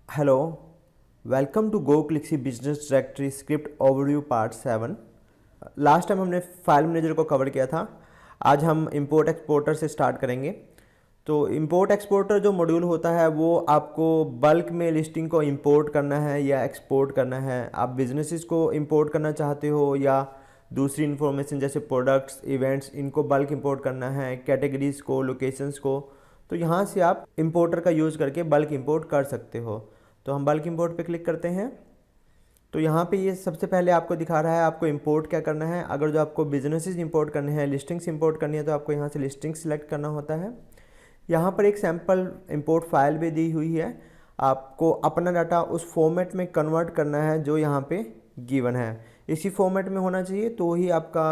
Hello, welcome to go Clixy business directory script overview part 7। Last time हमने file manager को cover किया था। आज हम इंपोर्ट एक्सपोर्टर से स्टार्ट करेंगे। तो इंपोर्ट एक्सपोर्टर जो मॉड्यूल होता है वो आपको बल्क में लिस्टिंग को इंपोर्ट करना है या एक्सपोर्ट करना है। आप बिजनेसेस को इंपोर्ट करना चाहते हो या दूसरी इन्फॉर्मेशन जैसे प्रोडक्ट्स, इवेंट्स, इनको बल्क इंपोर्ट करना है, कैटेगरीज को, लोकेशंस को, तो यहाँ से आप इंपोर्टर का यूज़ करके बल्क इंपोर्ट कर सकते हो। तो हम बल्क इंपोर्ट पे क्लिक करते हैं। तो यहाँ पे ये सबसे पहले आपको दिखा रहा है आपको इंपोर्ट क्या करना है। अगर जो आपको बिजनेसेस इंपोर्ट करने हैं, लिस्टिंग्स इंपोर्ट करनी है, तो आपको यहाँ से लिस्टिंग सेलेक्ट करना होता है। यहाँ पर एक सैम्पल इंपोर्ट फाइल भी दी हुई है। आपको अपना डाटा उस फॉर्मेट में कन्वर्ट करना है जो यहाँ पे गिवन है। इसी फॉर्मेट में होना चाहिए तो ही आपका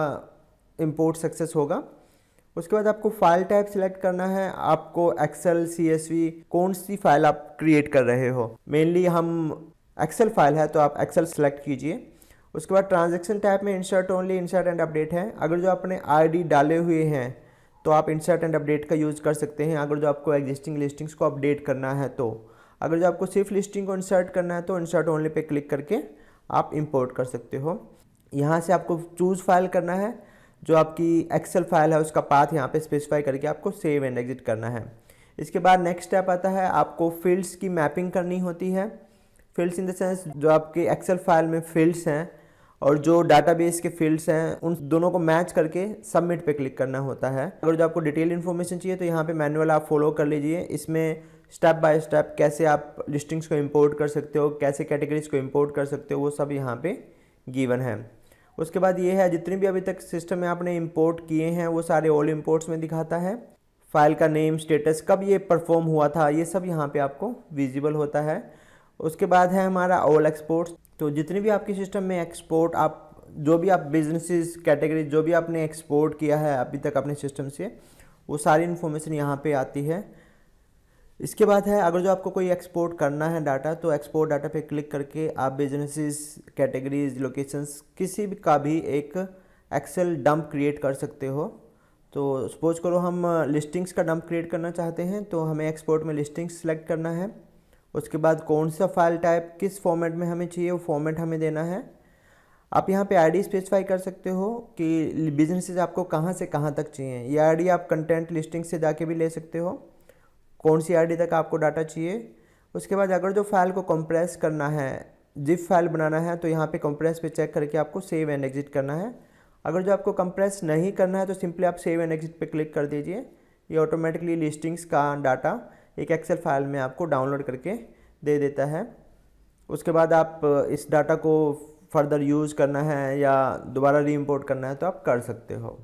इंपोर्ट सक्सेस होगा। उसके बाद आपको फाइल टाइप सिलेक्ट करना है। आपको एक्सेल, सीएसवी, कौन सी फाइल आप क्रिएट कर रहे हो। मेनली हम एक्सेल फाइल है तो आप एक्सेल सेलेक्ट कीजिए। उसके बाद ट्रांजैक्शन टाइप में insert only, insert and update है। अगर जो आपने आईडी डाले हुए हैं तो आप इंसर्ट एंड अपडेट का यूज़ कर सकते हैं। अगर जो आपको एग्जिस्टिंग लिस्टिंग्स को अपडेट करना है तो, अगर जो आपको सिर्फ लिस्टिंग को इंसर्ट करना है तो इंसर्ट ओनली पे क्लिक करके आप इंपोर्ट कर सकते हो। यहाँ से आपको चूज़ फाइल करना है। जो आपकी एक्सेल फाइल है उसका पाथ यहाँ पे स्पेसिफाई करके आपको सेव एंड एग्जिट करना है। इसके बाद नेक्स्ट स्टेप आता है, आपको फील्ड्स की मैपिंग करनी होती है। फील्ड्स इन द सेंस जो आपके एक्सेल फाइल में फील्ड्स हैं और जो डाटाबेस के फील्ड्स हैं उन दोनों को मैच करके सबमिट पे क्लिक करना होता है। अगर जो आपको डिटेल इन्फॉर्मेशन चाहिए तो यहाँ पे मैनुअल आप फॉलो कर लीजिए। इसमें स्टेप बाय स्टेप कैसे आप लिस्टिंग्स को इंपोर्ट कर सकते हो, कैसे कैटेगरीज को इंपोर्ट कर सकते हो, वो सब यहाँ पे गिवन है। उसके बाद ये है, जितने भी अभी तक सिस्टम में आपने इंपोर्ट किए हैं वो सारे ऑल इंपोर्ट्स में दिखाता है। फाइल का नेम, स्टेटस, कब ये परफॉर्म हुआ था, ये सब यहाँ पे आपको विजिबल होता है। उसके बाद है हमारा ऑल एक्सपोर्ट्स। तो जितने भी आपके सिस्टम में एक्सपोर्ट, आप जो भी आप बिजनेसेस कैटेगरी जो भी आपने एक्सपोर्ट किया है अभी तक अपने सिस्टम से, वो सारी इन्फॉर्मेशन यहाँ पे आती है। इसके बाद है, अगर जो आपको कोई एक्सपोर्ट करना है डाटा तो एक्सपोर्ट डाटा पे क्लिक करके आप बिजनेसेस, कैटेगरीज, लोकेशंस किसी भी का भी एक एक्सेल डंप क्रिएट कर सकते हो। तो सपोज करो हम लिस्टिंग्स का डंप क्रिएट करना चाहते हैं तो हमें एक्सपोर्ट में लिस्टिंग्स सेलेक्ट करना है। उसके बाद कौन सा फाइल टाइप किस फॉर्मेट में हमें चाहिए वो फॉर्मेट हमें देना है। आप यहाँ पे आईडी स्पेसिफाई कर सकते हो कि बिजनेसेस आपको कहाँ से कहाँ तक चाहिए। ये आईडी आप कंटेंट लिस्टिंग से जाके भी ले सकते हो, कौन सी आईडी तक आपको डाटा चाहिए। उसके बाद अगर जो फाइल को कंप्रेस करना है, जिप फाइल बनाना है, तो यहाँ पे कंप्रेस पे चेक करके आपको सेव एंड एग्जिट करना है। अगर जो आपको कंप्रेस नहीं करना है तो सिंपली आप सेव एंड एग्जिट पे क्लिक कर दीजिए। ये ऑटोमेटिकली लिस्टिंग्स का डाटा एक एक्सेल फाइल में आपको डाउनलोड करके दे देता है। उसके बाद आप इस डाटा को फर्दर यूज़ करना है या दोबारा री इम्पोर्ट करना है तो आप कर सकते हो।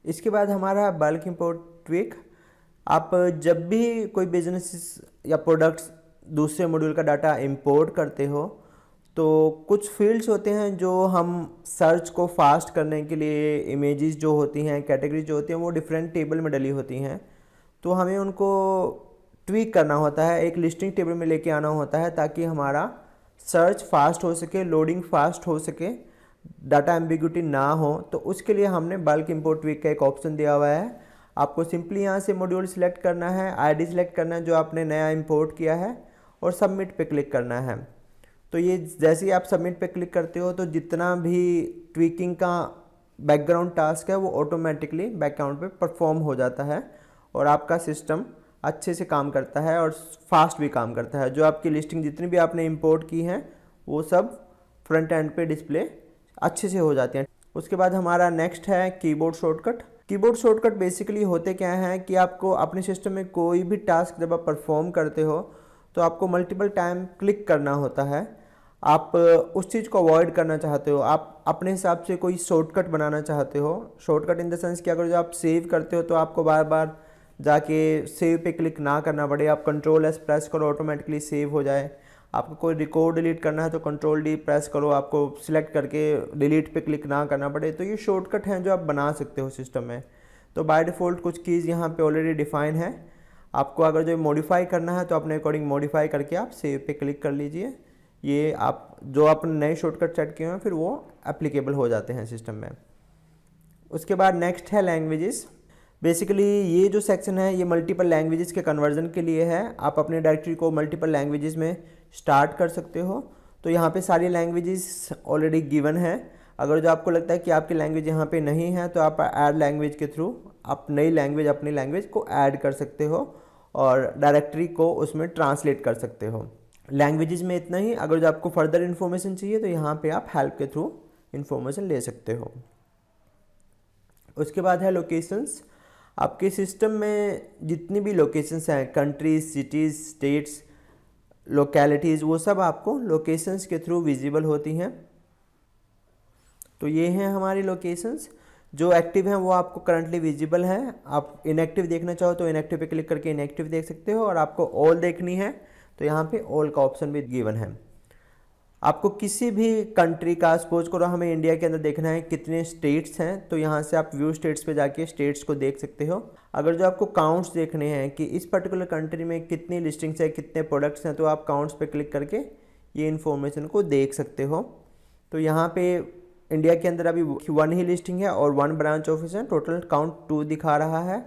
इसके बाद हमारा बल्क इंपोर्ट ट्विक। आप जब भी कोई बिजनेस या प्रोडक्ट्स दूसरे मॉड्यूल का डाटा इंपोर्ट करते हो तो कुछ फील्ड्स होते हैं जो हम सर्च को फास्ट करने के लिए, इमेजेस जो होती हैं, कैटेगरीज जो होती हैं, वो डिफरेंट टेबल में डली होती हैं, तो हमें उनको ट्वीक करना होता है, एक लिस्टिंग टेबल में लेके आना होता है ताकि हमारा सर्च फास्ट हो सके, लोडिंग फास्ट हो सके, डाटा एम्बिग्यूटी ना हो। तो उसके लिए हमने बल्क इंपोर्ट ट्वीक का एक ऑप्शन दिया हुआ है। आपको सिंपली यहाँ से मॉड्यूल सिलेक्ट करना है, आईडी सिलेक्ट करना है जो आपने नया इंपोर्ट किया है और सबमिट पे क्लिक करना है। तो ये जैसे ही आप सबमिट पे क्लिक करते हो तो जितना भी ट्वीकिंग का बैकग्राउंड टास्क है वो ऑटोमेटिकली बैकग्राउंड पे परफॉर्म हो जाता है और आपका सिस्टम अच्छे से काम करता है और फास्ट भी काम करता है। जो आपकी लिस्टिंग जितनी भी आपने इंपोर्ट की हैं वो सब फ्रंट एंड पे डिस्प्ले अच्छे से हो जाते हैं। उसके बाद हमारा नेक्स्ट है keyboard shortcut. Keyboard shortcut basically होते क्या हैं कि आपको अपने सिस्टम में कोई भी टास्क जब आप परफॉर्म करते हो तो आपको मल्टीपल टाइम क्लिक करना होता है। आप उस चीज़ को अवॉइड करना चाहते हो, आप अपने हिसाब से कोई शॉर्टकट बनाना चाहते हो। शॉर्टकट इन द सेंस कि अगर जो आप सेव करते हो तो आपको बार बार जाके सेव पे क्लिक ना करना पड़े, आप कंट्रोल एस प्रेस करो ऑटोमेटिकली सेव हो जाए। आपको कोई रिकॉर्ड डिलीट करना है तो कंट्रोल डी प्रेस करो, आपको सिलेक्ट करके डिलीट पे क्लिक ना करना पड़े। तो ये शॉर्टकट हैं जो आप बना सकते हो सिस्टम में। तो बाय डिफ़ॉल्ट कुछ कीज़ यहाँ पे ऑलरेडी डिफाइन है। आपको अगर जो मॉडिफाई करना है तो अपने अकॉर्डिंग मॉडिफाई करके आप सेव पे क्लिक कर लीजिए। ये आप जो आपने नए शॉर्टकट सेट किए हैं फिर वो एप्लीकेबल हो जाते हैं सिस्टम में। उसके बाद नेक्स्ट है लैंग्वेजेस। बेसिकली ये जो सेक्शन है ये मल्टीपल लैंग्वेजेस के कन्वर्जन के लिए है। आप अपने डायरेक्टरी को मल्टीपल लैंग्वेजेस में स्टार्ट कर सकते हो। तो यहाँ पे सारी लैंग्वेजेस ऑलरेडी गिवन है। अगर जो आपको लगता है कि आपकी लैंग्वेज यहाँ पे नहीं है तो आप ऐड लैंग्वेज के थ्रू आप नई लैंग्वेज अपनी लैंग्वेज को ऐड कर सकते हो और डायरेक्टरी को उसमें ट्रांसलेट कर सकते हो। लैंग्वेजेस में इतना ही। अगर जो आपको फर्दर इन्फॉर्मेशन चाहिए तो यहाँ पे आप हेल्प के थ्रू इन्फॉर्मेशन ले सकते हो। उसके बाद है लोकेशंस। आपके सिस्टम में जितनी भी लोकेशंस हैं, कंट्रीज, सिटीज़, स्टेट्स, लोकेलिटीज़, वो सब आपको लोकेशंस के थ्रू विजिबल होती हैं। तो ये हैं हमारी लोकेशंस। जो एक्टिव हैं वो आपको करंटली विजिबल है। आप इनएक्टिव देखना चाहो तो इनएक्टिव पे क्लिक करके इनएक्टिव देख सकते हो, और आपको ऑल देखनी है तो यहाँ पे ऑल का ऑप्शन भी गिवन है। आपको किसी भी कंट्री का, सपोज करो हमें इंडिया के अंदर देखना है कितने स्टेट्स हैं, तो यहाँ से आप व्यू स्टेट्स पे जाके स्टेट्स को देख सकते हो। अगर जो आपको काउंट्स देखने हैं कि इस पर्टिकुलर कंट्री में कितनी लिस्टिंग्स है, कितने प्रोडक्ट्स हैं, तो आप काउंट्स पे क्लिक करके ये इन्फॉर्मेशन को देख सकते हो। तो यहाँ पे इंडिया के अंदर अभी 1 ही लिस्टिंग है और 1 ब्रांच ऑफिस है, टोटल काउंट 2 दिखा रहा है।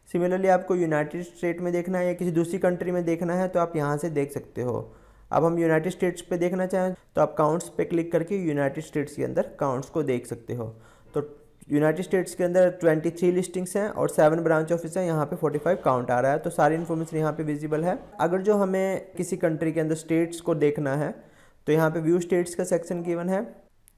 सिमिलरली आपको यूनाइटेड स्टेट में देखना है या किसी दूसरी कंट्री में देखना है तो आप यहाँ से देख सकते हो। अब हम यूनाइटेड स्टेट्स पे देखना चाहें तो आप काउंट्स पे क्लिक करके यूनाइटेड स्टेट्स के अंदर काउंट्स को देख सकते हो। तो यूनाइटेड स्टेट्स के अंदर 23 लिस्टिंग्स हैं और 7 ब्रांच ऑफिस हैं, यहाँ पे 45 काउंट आ रहा है। तो सारी इन्फॉर्मेशन यहाँ पे विजिबल है। अगर जो हमें किसी कंट्री के अंदर स्टेट्स को देखना है तो यहाँ पे व्यू स्टेट्स का सेक्शन गिवन है।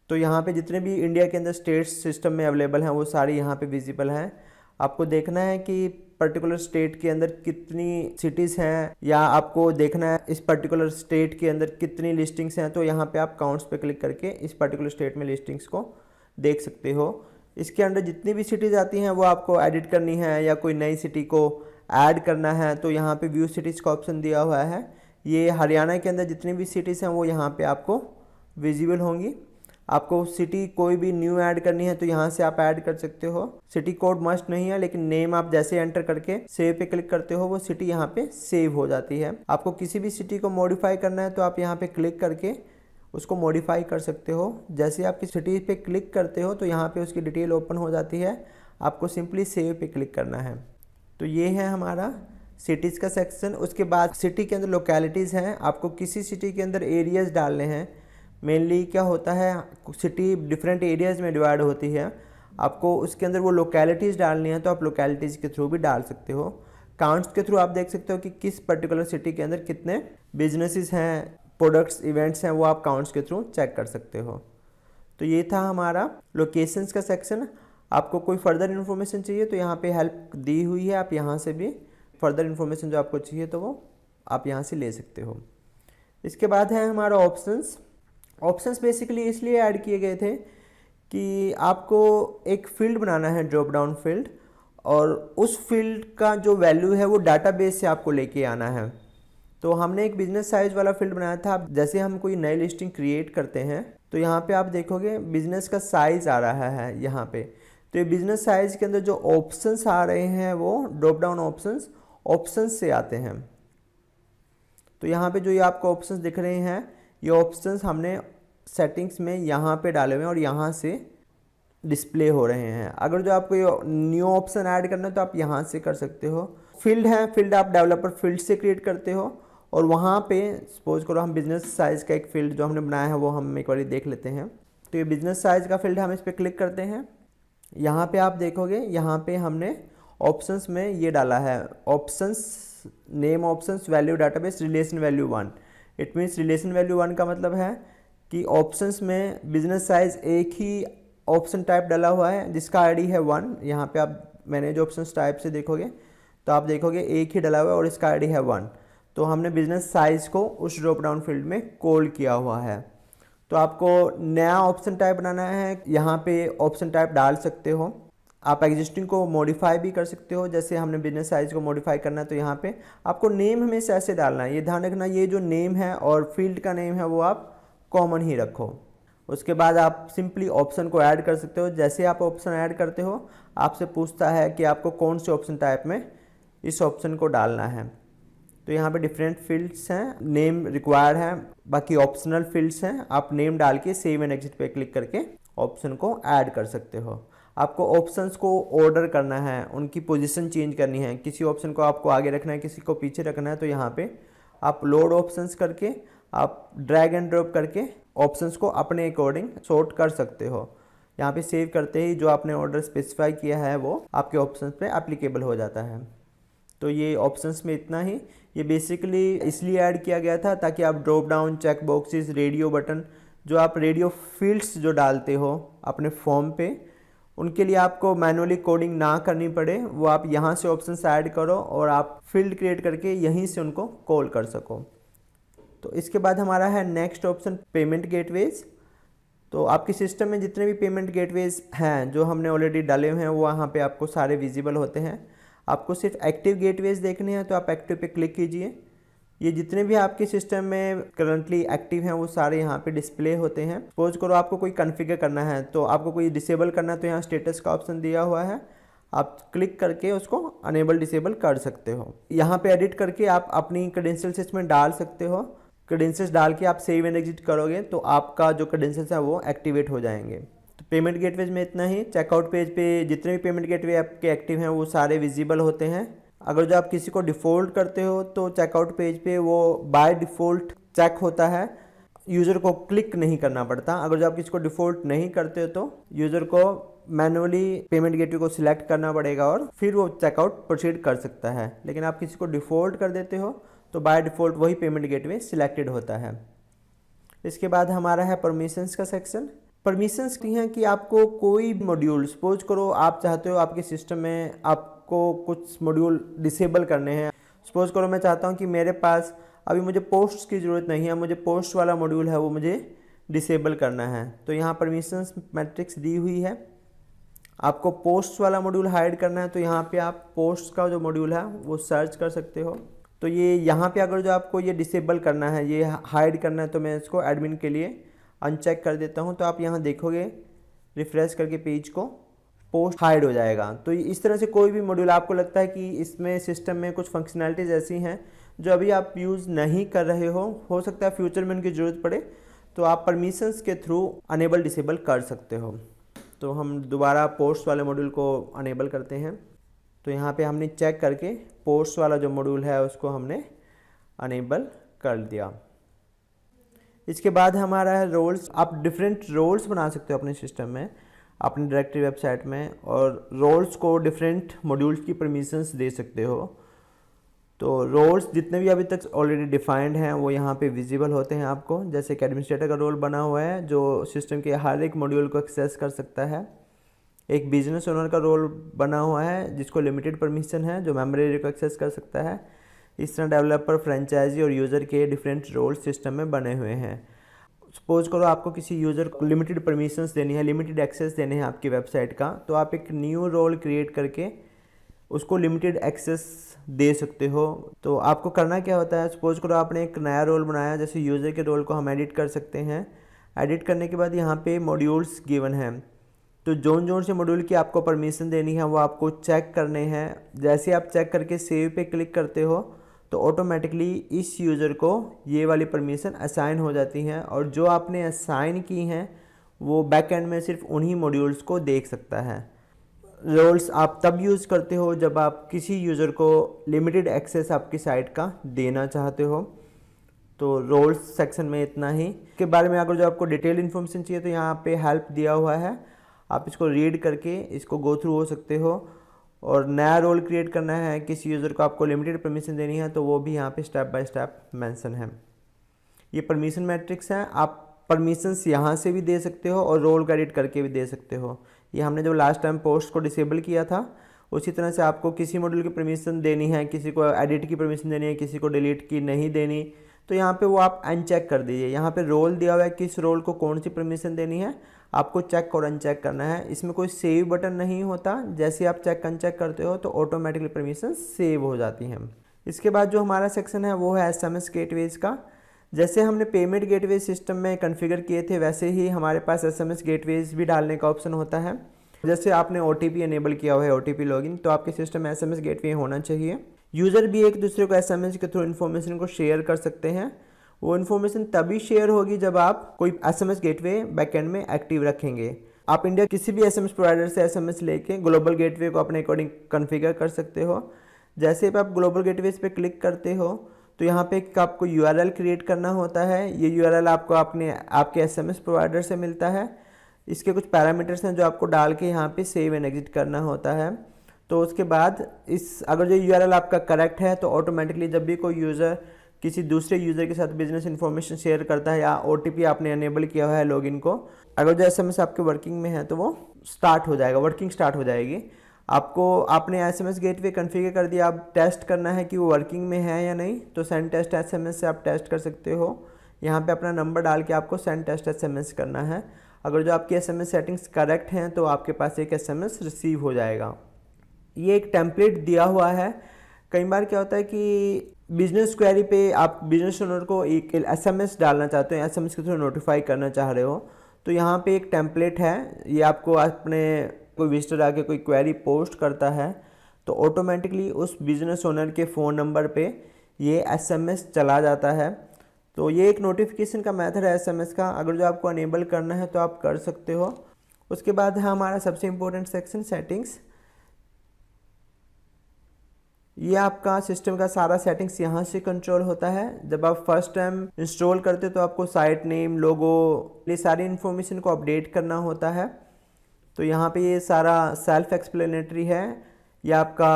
तो यहाँ पे जितने भी इंडिया के अंदर स्टेट्स सिस्टम में अवेलेबल हैं वो सारी यहाँ पे विजिबल हैं। आपको देखना है कि पर्टिकुलर स्टेट के अंदर कितनी सिटीज़ हैं, या आपको देखना है इस पर्टिकुलर स्टेट के अंदर कितनी लिस्टिंग्स हैं, तो यहाँ पे आप काउंट्स पे क्लिक करके इस पर्टिकुलर स्टेट में लिस्टिंग्स को देख सकते हो। इसके अंदर जितनी भी सिटीज़ आती हैं वो आपको एडिट करनी है या कोई नई सिटी को ऐड करना है तो यहाँ पे व्यू सिटीज़ का ऑप्शन दिया हुआ है। ये हरियाणा के अंदर जितनी भी सिटीज़ हैं वो यहाँ पे आपको विजिबल होंगी। आपको सिटी कोई भी न्यू ऐड करनी है तो यहाँ से आप ऐड कर सकते हो। सिटी कोड मस्ट नहीं है, लेकिन नेम आप जैसे एंटर करके सेव पे क्लिक करते हो वो सिटी यहाँ पे सेव हो जाती है। आपको किसी भी सिटी को मॉडिफाई करना है तो आप यहाँ पे क्लिक करके उसको मॉडिफाई कर सकते हो। जैसे आप किसी सिटी पे क्लिक करते हो तो यहाँ पे उसकी डिटेल ओपन हो जाती है। आपको सिंपली सेव पे क्लिक करना है। तो ये है हमारा सिटीज़ का सेक्शन। उसके बाद सिटी के अंदर लोकेलिटीज़ हैं। आपको किसी सिटी के अंदर एरियाज़ डालने हैं। मेनली क्या होता है, सिटी डिफरेंट एरियाज़ में डिवाइड होती है, आपको उसके अंदर वो लोकेलिटीज़ डालनी है तो आप लोकेलिटीज़ के थ्रू भी डाल सकते हो। काउंट्स के थ्रू आप देख सकते हो कि किस पर्टिकुलर सिटी के अंदर कितने बिजनेसेस हैं, प्रोडक्ट्स, इवेंट्स हैं, वो आप काउंट्स के थ्रू चेक कर सकते हो। तो ये था हमारा लोकेशंस का सेक्शन। आपको कोई फर्दर इन्फॉर्मेशन चाहिए तो यहाँ पे हेल्प दी हुई है, आप यहाँ से भी फर्दर इन्फॉर्मेशन जो आपको चाहिए तो वो आप यहाँ से ले सकते हो। इसके बाद है हमारा ऑप्शंस। ऑप्शंस बेसिकली इसलिए ऐड किए गए थे कि आपको एक फील्ड बनाना है, ड्रॉप डाउन फील्ड, और उस फील्ड का जो वैल्यू है वो डाटाबेस से आपको लेके आना है। तो हमने एक बिजनेस साइज वाला फील्ड बनाया था। जैसे हम कोई नई लिस्टिंग क्रिएट करते हैं तो यहाँ पे आप देखोगे बिजनेस का साइज़ आ रहा है यहाँ पे। तो ये बिजनेस साइज के अंदर जो ऑप्शंस आ रहे हैं वो ड्रॉप डाउन ऑप्शंस से आते हैं। तो यहाँ पे जो ये आपको ऑप्शंस दिख रहे हैं ये ऑप्शंस हमने सेटिंग्स में यहाँ पे डाले हुए हैं और यहाँ से डिस्प्ले हो रहे हैं। अगर जो आपको ये न्यू ऑप्शन ऐड करना है तो आप यहाँ से कर सकते हो। फील्ड है, फील्ड आप डेवलपर फील्ड से क्रिएट करते हो और वहाँ पे सपोज करो हम बिजनेस साइज़ का एक फील्ड जो हमने बनाया है वो हम एक बार देख लेते हैं। तो ये बिजनेस साइज़ का फील्ड है, हम इस पर क्लिक करते हैं। यहाँ पे आप देखोगे यहाँ पे हमने ऑप्शंस में ये डाला है, options name, options, value, database, relation value 1। It means relation value 1 का मतलब है कि ऑप्शंस में बिजनेस साइज एक ही ऑप्शन टाइप डाला हुआ है जिसका आईडी है 1। यहाँ पे आप मैनेज ऑप्शंस टाइप से देखोगे तो आप देखोगे एक ही डाला हुआ है और इसका आईडी है 1। तो हमने बिजनेस साइज को उस ड्रॉप डाउन फील्ड में कॉल किया हुआ है। तो आपको नया ऑप्शन टाइप बनाना है, यहाँ पे ऑप्शन टाइप डाल सकते हो। आप एग्जिस्टिंग को मॉडिफाई भी कर सकते हो। जैसे हमने बिजनेस साइज को मॉडिफाई करना है तो यहाँ पे आपको नेम हमेशा ऐसे डालना है। ये ध्यान रखना, ये जो नेम है और फील्ड का नेम है वो आप कॉमन ही रखो। उसके बाद आप सिंपली ऑप्शन को ऐड कर सकते हो। जैसे आप ऑप्शन ऐड करते हो आपसे पूछता है कि आपको कौन से ऑप्शन टाइप में इस ऑप्शन को डालना है। तो यहाँ पे डिफरेंट फील्ड्स हैं, नेम रिक्वायर्ड है, बाकी ऑप्शनल फील्ड्स हैं। आप नेम डाल के सेव एंड एग्जिट पे क्लिक करके ऑप्शन को ऐड कर सकते हो। आपको ऑप्शंस को ऑर्डर करना है, उनकी पोजीशन चेंज करनी है, किसी ऑप्शन को आपको आगे रखना है, किसी को पीछे रखना है, तो यहाँ पे आप लोड ऑप्शंस करके आप ड्रैग एंड ड्रॉप करके ऑप्शंस को अपने अकॉर्डिंग सॉर्ट कर सकते हो। यहाँ पे सेव करते ही जो आपने ऑर्डर स्पेसिफाई किया है वो आपके ऑप्शंस पे एप्लीकेबल हो जाता है। तो ये ऑप्शंस में इतना ही। ये बेसिकली इसलिए ऐड किया गया था ताकि आप drop down, check boxes, radio button, जो आप रेडियो फील्ड्स जो डालते हो अपने फॉर्म पे, उनके लिए आपको मैनुअली कोडिंग ना करनी पड़े, वो आप यहाँ से ऑप्शंस ऐड करो और आप फील्ड क्रिएट करके यहीं से उनको कॉल कर सको। तो इसके बाद हमारा है नेक्स्ट ऑप्शन पेमेंट गेटवेज। तो आपके सिस्टम में जितने भी पेमेंट गेटवेज हैं जो हमने ऑलरेडी डाले हुए हैं वो वहाँ पे आपको सारे विजिबल होते हैं। आपको सिर्फ एक्टिव गेटवेज देखने हैं तो आप एक्टिव पे क्लिक कीजिए। ये जितने भी आपके सिस्टम में करंटली एक्टिव हैं वो सारे यहाँ पे डिस्प्ले होते हैं। सपोज करो आपको कोई कॉन्फ़िगर करना है, तो आपको कोई डिसेबल करना है, तो यहाँ स्टेटस का ऑप्शन दिया हुआ है, आप क्लिक करके उसको अनेबल डिसेबल कर सकते हो। यहाँ पे एडिट करके आप अपनी क्रेडेंशियल्स इसमें डाल सकते हो। क्रेडेंशियल्स डाल के आप सेव एंड एग्जिट करोगे तो आपका जो क्रेडेंशियल्स है वो एक्टिवेट हो जाएंगे। तो पेमेंट गेटवेज में इतना ही। चेकआउट पेज पे जितने भी पेमेंट गेटवे आपके एक्टिव हैं वो सारे विजिबल होते हैं। अगर जो आप किसी को डिफ़ॉल्ट करते हो तो चेकआउट पेज पे वो बाय डिफ़ॉल्ट चेक होता है, यूज़र को क्लिक नहीं करना पड़ता। अगर जो आप किसी को डिफ़ॉल्ट नहीं करते हो तो यूज़र को मैनुअली पेमेंट गेटवे को सिलेक्ट करना पड़ेगा और फिर वो चेकआउट प्रोसीड कर सकता है। लेकिन आप किसी को डिफ़ॉल्ट कर देते हो तो बाय डिफ़ॉल्ट वही पेमेंट गेटवे सिलेक्टेड होता है। इसके बाद हमारा है परमिशंस का सेक्शन। परमिशंस की हैं कि आपको कोई मॉड्यूल, सपोज करो आप चाहते हो आपके सिस्टम में आपको कुछ मॉड्यूल डिसेबल करने हैं। सपोज करो मैं चाहता हूं कि मेरे पास अभी मुझे पोस्ट्स की ज़रूरत नहीं है, मुझे पोस्ट वाला मॉड्यूल है वो मुझे डिसेबल करना है। तो यहाँ परमिशंस मैट्रिक्स दी हुई है। आपको पोस्ट वाला मॉड्यूल हाइड करना है तो यहाँ पे आप पोस्ट का जो मॉड्यूल है वो सर्च कर सकते हो। तो ये यहाँ पे अगर जो आपको ये डिसेबल करना है, ये हाइड करना है, तो मैं इसको एडमिन के लिए अनचेक कर देता हूँ। तो आप यहाँ देखोगे रिफ्रेश करके पेज को, पोस्ट हाइड हो जाएगा। तो इस तरह से कोई भी मॉड्यूल आपको लगता है कि इसमें सिस्टम में कुछ फंक्शनैलिटीज़ ऐसी हैं जो अभी आप यूज़ नहीं कर रहे हो सकता है फ्यूचर में उनकी ज़रूरत पड़े, तो आप परमिशंस के थ्रू अनेबल डिसेबल कर सकते हो। तो हम दोबारा पोस्ट वाले मॉड्यूल को अनेबल करते हैं। तो यहाँ पे हमने चेक करके पोस्ट वाला जो मॉड्यूल है उसको हमने अनेबल कर दिया। इसके बाद हमारा है रोल्स। आप डिफरेंट रोल्स बना सकते हो अपने सिस्टम में, अपने डायरेक्टरी वेबसाइट में, और रोल्स को डिफरेंट मॉड्यूल्स की परमिशंस दे सकते हो। तो रोल्स जितने भी अभी तक ऑलरेडी डिफाइंड हैं वो यहाँ पे विजिबल होते हैं आपको। जैसे कि एडमिनिस्ट्रेटर का रोल बना हुआ है जो सिस्टम के हर एक मॉड्यूल को एक्सेस कर सकता है। एक बिजनेस ओनर का रोल बना हुआ है जिसको लिमिटेड परमिशन है, जो मेमोरी एरिया को एक्सेस कर सकता है। इस तरह डेवलपर, फ्रेंचाइजी और यूज़र के डिफरेंट रोल सिस्टम में बने हुए हैं। सपोज करो आपको किसी यूज़र को लिमिटेड परमिशंस देनी है, लिमिटेड एक्सेस देने हैं आपकी वेबसाइट का, तो आप एक न्यू रोल क्रिएट करके उसको लिमिटेड एक्सेस दे सकते हो। तो आपको करना क्या होता है, सपोज करो आपने एक नया रोल बनाया, जैसे यूज़र के रोल को हम एडिट कर सकते हैं। एडिट करने के बाद यहाँ पे मॉड्यूल्स गिवन हैं, तो जोन से मॉड्यूल की आपको परमिशन देनी है वो आपको चेक करने हैं। जैसे आप चेक करके सेव पे क्लिक करते हो तो ऑटोमेटिकली इस यूज़र को ये वाली परमिशन असाइन हो जाती हैं, और जो आपने असाइन की हैं वो बैक एंड में सिर्फ उन्हीं मॉड्यूल्स को देख सकता है। रोल्स आप तब यूज़ करते हो जब आप किसी यूज़र को लिमिटेड एक्सेस आपकी साइट का देना चाहते हो। तो रोल्स सेक्शन में इतना ही। इसके बारे में अगर जो आपको डिटेल इन्फॉर्मेशन चाहिए तो यहाँ पे हेल्प दिया हुआ है, आप इसको रीड करके इसको गो थ्रू हो सकते हो। और नया रोल क्रिएट करना है, किसी यूज़र को आपको लिमिटेड परमिशन देनी है, तो वो भी यहाँ पे स्टेप बाय स्टेप मेंशन है। ये परमिशन मैट्रिक्स है, आप परमिशंस यहाँ से भी दे सकते हो और रोल को एडिट करके भी दे सकते हो। ये हमने जो लास्ट टाइम पोस्ट को डिसेबल किया था उसी तरह से आपको किसी मॉड्यूल की परमिशन देनी है, किसी को एडिट की परमिशन देनी है, किसी को डिलीट की नहीं देनी, तो यहाँ पे वो आप अनचेक कर दीजिए। यहाँ पे रोल दिया हुआ है, किस रोल को कौन सी परमिशन देनी है, आपको चेक और अनचेक करना है। इसमें कोई सेव बटन नहीं होता, जैसे आप चेक अनचेक करते हो तो ऑटोमेटिकली परमिशन सेव हो जाती हैं। इसके बाद जो हमारा सेक्शन है वो है SMS गेटवेज का। जैसे हमने पेमेंट गेटवे सिस्टम में कॉन्फ़िगर किए थे वैसे ही हमारे पास SMS गेटवेज भी डालने का ऑप्शन होता है। जैसे आपने OTP इनेबल किया हुआ है, OTP लॉगिन, तो आपके सिस्टम में SMS गेटवे होना चाहिए। यूज़र भी एक दूसरे को SMS के थ्रू इन्फॉर्मेशन को शेयर कर सकते हैं। वो इन्फॉर्मेशन तभी शेयर होगी जब आप कोई SMS गेटवे बैकएंड में एक्टिव रखेंगे। आप इंडिया किसी भी एसएमएस प्रोवाइडर से एसएमएस लेके ग्लोबल गेटवे को अपने अकॉर्डिंग कॉन्फ़िगर कर सकते हो। जैसे ही आप ग्लोबल गेटवे पे क्लिक करते हो तो यहाँ पे एक आपको यूआरएल क्रिएट करना होता है। ये यूआरएल आपको आपके एसएमएस प्रोवाइडर से मिलता है। इसके कुछ पैरामीटर्स हैं जो आपको डाल के यहाँ पे सेव एंड एग्जिट करना होता है। तो उसके बाद अगर जो यूआरएल आपका करेक्ट है तो ऑटोमेटिकली जब भी कोई यूज़र किसी दूसरे यूज़र के साथ बिजनेस इन्फॉर्मेशन शेयर करता है या ओटीपी आपने अनेबल किया हुआ है लॉगिन को, अगर जो एसएमएस आपके वर्किंग में है तो वो स्टार्ट हो जाएगा, वर्किंग स्टार्ट हो जाएगी। आपने एसएमएस गेटवे कॉन्फ़िगर कर दिया, आप टेस्ट करना है कि वो वर्किंग में है या नहीं, तो सेंड टेस्ट एसएमएस से आप टेस्ट कर सकते हो। यहाँ पे अपना नंबर डाल के आपको सेंड टेस्ट एसएमएस करना है। अगर जो आपकी एसएमएस सेटिंग्स करेक्ट हैं तो आपके पास एक एसएमएस रिसीव हो जाएगा। ये एक टेम्पलेट दिया हुआ है। कई बार क्या होता है कि बिजनेस क्वेरी पे आप बिजनेस ओनर को एक एसएमएस डालना चाहते हो, एसएमएस के थ्रू नोटिफाई करना चाह रहे हो, तो यहाँ पे एक टेम्पलेट है। ये आपको अपने कोई विजिटर आके कोई क्वेरी पोस्ट करता है तो ऑटोमेटिकली उस बिजनेस ओनर के फ़ोन नंबर पे ये एसएमएस चला जाता है। तो ये एक नोटिफिकेशन का मेथड है एसएमएस का। अगर जो आपको अनेबल करना है तो आप कर सकते हो। उसके बाद है हमारा सबसे इम्पोर्टेंट सेक्शन सेटिंग्स। ये आपका सिस्टम का सारा सेटिंग्स यहाँ से कंट्रोल होता है। जब आप फर्स्ट टाइम इंस्टॉल करते हो तो आपको साइट नेम, लोगो, ये सारी इन्फॉर्मेशन को अपडेट करना होता है। तो यहाँ पे ये सारा सेल्फ एक्सप्लेनेटरी है। ये आपका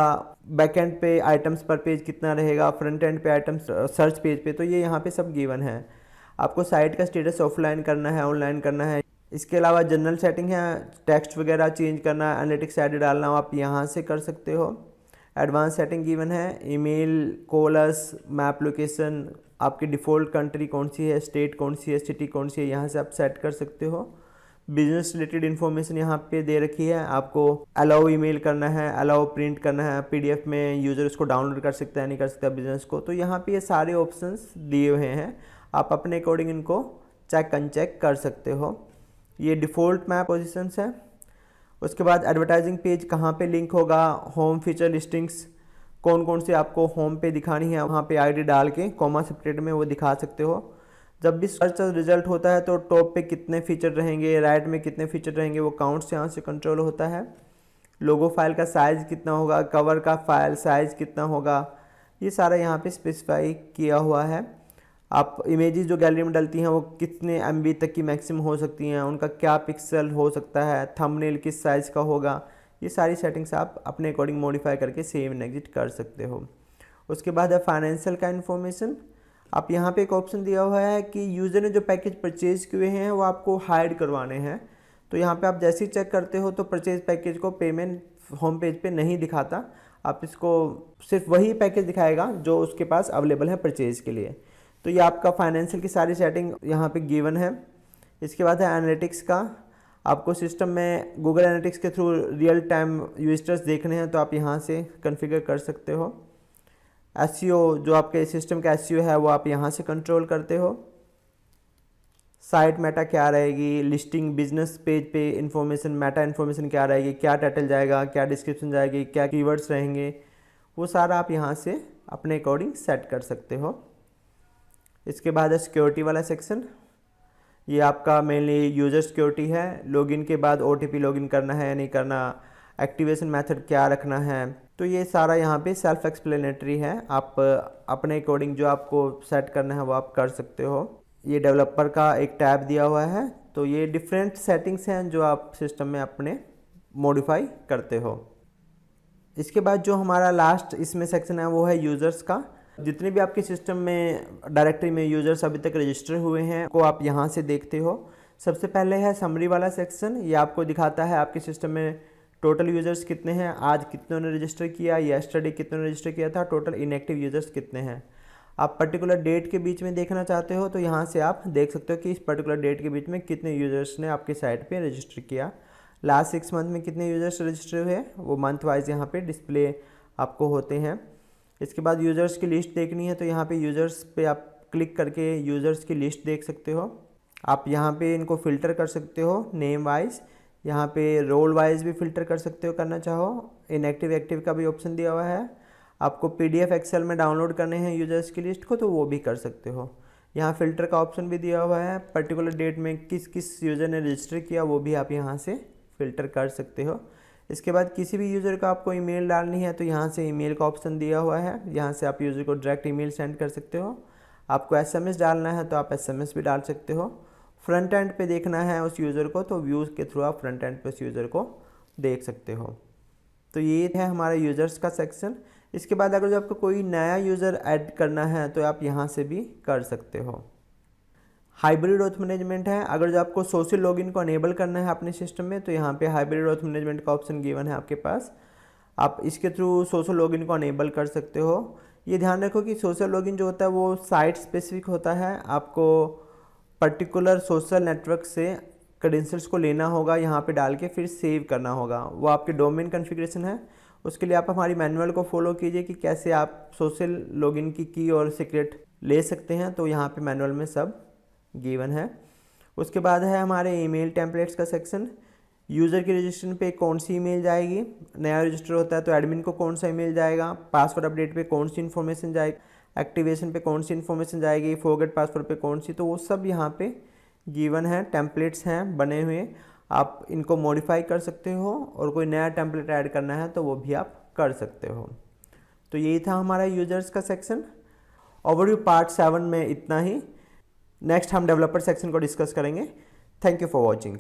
बैकएंड पे आइटम्स पर पेज कितना रहेगा, फ्रंट एंड पे आइटम्स सर्च पेज पे, तो ये यहाँ पे सब गिवन है। आपको साइट का स्टेटस ऑफलाइन करना है, ऑनलाइन करना है। इसके अलावा जनरल सेटिंग है, टेक्स्ट वगैरह चेंज करना, एनालिटिक्स ऐड डालना हो आप यहाँ से कर सकते हो। एडवांस सेटिंग गिवन है, ईमेल, कॉलर्स, मैप लोकेशन, आपकी डिफ़ॉल्ट कंट्री कौन सी है, स्टेट कौन सी है, सिटी कौन सी है, यहाँ से आप सेट कर सकते हो। बिजनेस रिलेटेड इन्फॉर्मेशन यहाँ पे दे रखी है। आपको अलाउ ईमेल करना है, अलाउ प्रिंट करना है, पीडीएफ में यूज़र उसको डाउनलोड कर सकता है, नहीं कर सकता बिजनेस को, तो यहाँ पे ये सारे ऑप्शंस दिए हुए हैं। आप अपने अकॉर्डिंग इनको चेक अनचेक कर सकते हो। ये डिफ़ॉल्ट मैप पोजीशंस है। उसके बाद एडवर्टाइजिंग पेज कहाँ पे लिंक होगा, होम फीचर लिस्टिंग्स कौन कौन सी आपको होम पे दिखानी है, वहाँ पे आईडी डाल के कॉमा सेपरेट में वो दिखा सकते हो। जब भी सर्च रिजल्ट होता है तो टॉप पे कितने फीचर रहेंगे, राइट में कितने फीचर रहेंगे, वो काउंट से यहाँ से कंट्रोल होता है। लोगो फाइल का साइज़ कितना होगा, कवर का फाइल साइज़ कितना होगा, ये सारा यहाँ पे स्पेसिफाई किया हुआ है। आप इमेजेस जो गैलरी में डलती हैं वो कितने MB तक की मैक्सिमम हो सकती हैं, उनका क्या पिक्सल हो सकता है, थंबनेल किस साइज़ का होगा, ये सारी सेटिंग्स आप अपने अकॉर्डिंग मॉडिफाई करके सेव एंड एग्जिट कर सकते हो। उसके बाद है फाइनेंशियल का इन्फॉर्मेशन। आप यहाँ पे एक ऑप्शन दिया हुआ है कि यूज़र ने जो पैकेज परचेज किए हैं वो आपको हाइड करवाने हैं। तो यहाँ पे आप जैसे ही चेक करते हो तो परचेज पैकेज को पेमेंट होम पेज पे नहीं दिखाता, आप इसको सिर्फ वही पैकेज दिखाएगा जो उसके पास अवेलेबल है परचेज के लिए। तो ये आपका फाइनेंशियल की सारी सेटिंग यहाँ पे गिवन है। इसके बाद है एनालिटिक्स का। आपको सिस्टम में गूगल एनालिटिक्स के थ्रू रियल टाइम विजिटर्स देखने हैं तो आप यहाँ से कॉन्फ़िगर कर सकते हो। एसईओ जो आपके सिस्टम का एसईओ है वो आप यहाँ से कंट्रोल करते हो। साइट मेटा क्या रहेगी, लिस्टिंग बिजनेस पेज पे इंफॉर्मेशन, मेटा इन्फॉर्मेशन क्या रहेगी, क्या टाइटल जाएगा, क्या डिस्क्रिप्शन जाएगी, क्या कीवर्ड्स रहेंगे, वो सारा आप यहाँ से अपने अकॉर्डिंग सेट कर सकते हो। इसके बाद है सिक्योरिटी वाला सेक्शन। ये आपका मेनली यूज़र सिक्योरिटी है। लॉगिन के बाद OTP लॉगिन करना है या नहीं करना, एक्टिवेशन मेथड क्या रखना है, तो ये सारा यहाँ पे सेल्फ एक्सप्लेनेटरी है। आप अपने अकॉर्डिंग जो आपको सेट करना है वो आप कर सकते हो। ये डेवलपर का एक टैब दिया हुआ है। तो ये डिफरेंट सेटिंग्स हैं जो आप सिस्टम में अपने मॉडिफाई करते हो। इसके बाद जो हमारा लास्ट इसमें सेक्शन है वो है यूज़र्स का। जितने भी आपके सिस्टम में डायरेक्टरी में यूज़र्स अभी तक रजिस्टर हुए हैं को आप यहाँ से देखते हो। सबसे पहले है समरी वाला सेक्शन। ये आपको दिखाता है आपके सिस्टम में टोटल यूज़र्स कितने हैं, आज कितनों ने रजिस्टर किया, येस्टरडे कितनों ने रजिस्टर किया था, टोटल इनएक्टिव यूज़र्स कितने हैं। आप पर्टिकुलर डेट के बीच में देखना चाहते हो तो यहाँ से आप देख सकते हो कि इस पर्टिकुलर डेट के बीच में कितने यूज़र्स ने आपकी साइट पे रजिस्टर किया। लास्ट 6 मंथ में कितने यूज़र्स रजिस्टर हुए वो मंथ वाइज यहाँ पे डिस्प्ले आपको होते हैं। इसके बाद यूज़र्स की लिस्ट देखनी है तो यहाँ पे यूज़र्स पे आप क्लिक करके यूज़र्स की लिस्ट देख सकते हो। आप यहाँ पे इनको फ़िल्टर कर सकते हो नेम वाइज, यहाँ पे रोल वाइज भी फ़िल्टर कर सकते हो करना चाहो। इनएक्टिव एक्टिव का भी ऑप्शन दिया हुआ है। आपको PDF एक्सेल में डाउनलोड करने हैं यूज़र्स की लिस्ट को तो वो भी कर सकते हो। यहाँ फ़िल्टर का ऑप्शन भी दिया हुआ है, पर्टिकुलर डेट में किस किस यूज़र ने रजिस्टर किया वो भी आप यहाँ से फ़िल्टर कर सकते हो। इसके बाद किसी भी यूज़र को आपको ईमेल डालनी है तो यहाँ से ईमेल का ऑप्शन दिया हुआ है, यहाँ से आप यूज़र को डायरेक्ट ईमेल सेंड कर सकते हो। आपको एसएमएस डालना है तो आप एसएमएस भी डाल सकते हो। फ्रंट एंड पे देखना है उस यूज़र को तो व्यूज़ के थ्रू आप फ्रंट एंड पे उस यूज़र को देख सकते हो। तो ये है हमारा यूज़र्स का सेक्शन। इसके बाद अगर जो आपको कोई नया यूज़र ऐड करना है तो आप यहाँ से भी कर सकते हो। हाइब्रिड ऑथ मैनेजमेंट है, अगर जो आपको सोशल लॉगिन को अनेबल करना है अपने सिस्टम में तो यहाँ पे हाइब्रिड ऑथ मैनेजमेंट का ऑप्शन गिवन है आपके पास, आप इसके थ्रू सोशल लॉगिन को अनेबल कर सकते हो। ये ध्यान रखो कि सोशल लॉगिन जो होता है वो साइट स्पेसिफिक होता है, आपको पर्टिकुलर सोशल नेटवर्क से क्रेडेंशियल्स को लेना होगा, यहाँ पे डाल के फिर सेव करना होगा, वो आपके डोमेन कॉन्फ़िगरेशन है। उसके लिए आप हमारी मैनुअल को फॉलो कीजिए कि कैसे आप सोशल लॉगिन की की और सीक्रेट ले सकते हैं, तो यहाँ पे मैनुअल में सब गिवन है। उसके बाद है हमारे ईमेल टेम्पलेट्स का सेक्शन, यूज़र की रजिस्ट्रेशन पे कौन सी ईमेल जाएगी, नया रजिस्टर होता है तो एडमिन को कौन सा ईमेल जाएगा, पासवर्ड अपडेट पे कौन सी इन्फॉर्मेशन जाएगी, एक्टिवेशन पे कौन सी इन्फॉर्मेशन जाएगी, फॉरगेट पासवर्ड पे कौन सी, तो वो सब यहाँ पे गिवन है, टेम्पलेट्स हैं बने हुए, आप इनको मॉडिफाई कर सकते हो और कोई नया टेम्पलेट ऐड करना है तो वो भी आप कर सकते हो। तो यही था हमारा यूजर्स का सेक्शन। ओवरव्यू पार्ट 7 में इतना ही। नेक्स्ट हम डेवलपर सेक्शन को डिस्कस करेंगे। Thank you for watching.